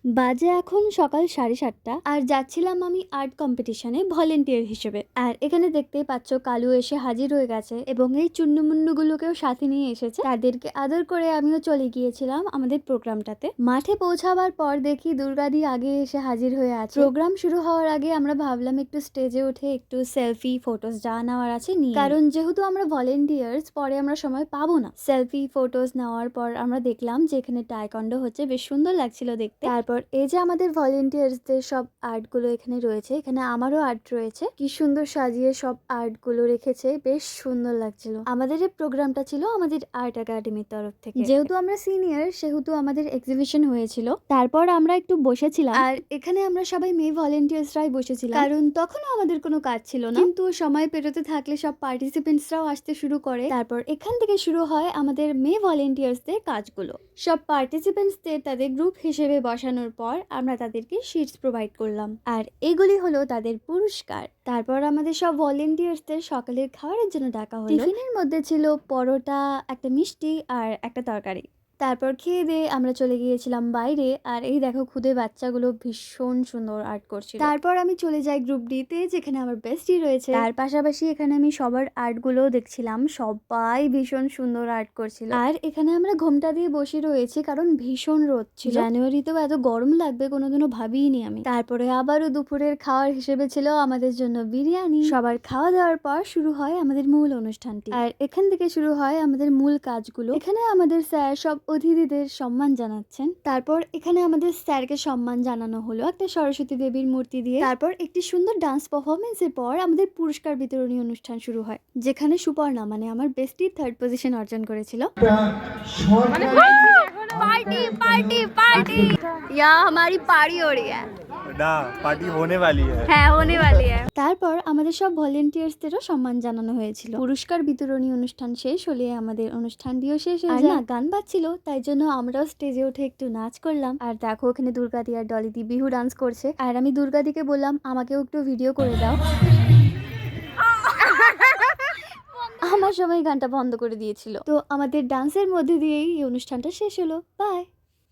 বাজে এখন সকাল 7:30 আর যাচ্ছিলাম আমি আর্ট কম্পিটিশনে ভলেন্টিয়ার হিসেবে। আর এখানে দেখতেই পাচ্ছ কালু এসে হাজির হয়ে গেছে এবং এই চুন্নুমুন্নুগুলোকেও সাথে নিয়ে এসেছে। তাদেরকে আদর করে আমিও চলে গিয়েছিলাম আমাদের প্রোগ্রামটাতে। মাঠে পৌঁছাবার পর দেখি দুর্গাদি আগে এসে হাজির হয়ে আছে। প্রোগ্রাম শুরু হওয়ার আগে আমরা ভাবলাম একটু স্টেজে উঠে একটু সেলফি ফটোস যা নেওয়ার আছে নিয়ে, কারণ যেহেতু আমরা ভলেন্টিয়ার্স পরে আমরা সময় পাবো না। সেলফি ফটোস নেওয়ার পর আমরা দেখলাম যে এখানে টাইকন্ডো হচ্ছে, বেশ সুন্দর লাগছিল দেখতে। তারপর এই যে আমাদের ভলেন্টিয়ার্সদের সব আর্ট গুলো এখানে রয়েছে, এখানে আমারও আর্ট রয়েছে, কি সুন্দর সাজিয়ে সব আর্ট গুলো রেখেছে, বেশ সুন্দর লাগছিল। আমাদের এই প্রোগ্রামটা ছিল আমাদের আর্ট একাডেমির তরফ থেকে। যেহেতু আমরা সিনিয়র সেহেতু আমাদের এক্সিবিশন হয়েছিল। তারপর আমরা একটু বসেছিলাম, আর এখানে আমরা সবাই মেয়ে ভলেন্টিয়ার্সরাই বসেছিলাম, কারণ তখনও আমাদের কোনো কাজ ছিল না। কিন্তু সময় পেরোতে থাকলে সব পার্টিসিপেন্টসরাও আসতে শুরু করে। তারপর এখান থেকে শুরু হয় আমাদের মেয়ে ভলেন্টিয়ার্সদের কাজগুলো। সব পার্টিসিপেন্টসদের তাদের গ্রুপ হিসেবে বসানোর পর আমরা তাদেরকে শিটস প্রোভাইড করলাম, আর এগুলি হলো তাদের পুরস্কার। তারপর আমাদের সব ভলেন্টিয়ার্সদের সকালের খাবারের জন্য ডাকা হলো। টিফিনের মধ্যে ছিল পরোটা, একটা মিষ্টি আর একটা তরকারি। তারপর খেয়ে দিয়ে আমরা চলে গিয়েছিলাম বাইরে, আর এই দেখো খুদে বাচ্চাগুলো ভীষণ সুন্দর আর্ট করছিল। তারপর আমি চলে যাই গ্রুপ ডিতে, যেখানে আমার বেস্টি রয়েছে। তার পাশাপাশি এখানে আমি সবার আর্ট গুলোও দেখছিলাম, সবাই ভীষণ সুন্দর আর্ট করছিল। আর এখানে আমরা ঘোমটা দিয়ে বসে রয়েছি কারণ ভীষণ রোদ ছিল। জানুয়ারিতেও এত গরম লাগবে কোনোদিনও ভাবিনি আমি। তারপরে আবারও দুপুরের খাওয়ার হিসেবে ছিল আমাদের জন্য বিরিয়ানি। সবার খাওয়া দাওয়ার পর শুরু হয় আমাদের মূল অনুষ্ঠানটি, আর এখান থেকে শুরু হয় আমাদের মূল কাজগুলো। এখানে আমাদের স্যার সব অতিথিদের সম্মান জানাচ্ছেন। তারপর এখানে আমাদের স্যারকে সম্মান জানানো হলো একটা সরস্বতী দেবীর মূর্তি দিয়ে। তারপর একটি সুন্দর ডান্স পারফরমেন্সের পর আমাদের পুরস্কার বিতরণী অনুষ্ঠান শুরু হয়, যেখানে সুপর্ণা মানে আমার বেস্টি 3rd পজিশন অর্জন করেছিল। पार्टी पार्टी पार्टी यहाँ हमारी पार्टी हो रही है না, পার্টি होने वाली है। হ্যাঁ होने वाली है। তারপর আমাদের সব ভলেন্টিয়ার্সদেরও সম্মান জানানো হয়েছিল। পুরস্কার বিতরণী অনুষ্ঠান শেষ হলে আমাদের অনুষ্ঠানটিও শেষ হয়ে যায়। না গান বাজছিল, তাই জন্য আমরাও স্টেজে উঠে একটু নাচ করলাম। আর দেখো ওখানে দুর্গাদি আর ডলিদি বিহু ডান্স করছে, আর আমি দুর্গাদিকে বললাম আমাকেও একটু ভিডিও করে দাও। আমার সময় গানটা বন্ধ করে দিয়েছিল। তো আমাদের ডান্সের মধ্যে দিয়েই এই অনুষ্ঠানটা শেষ হলো। বাই।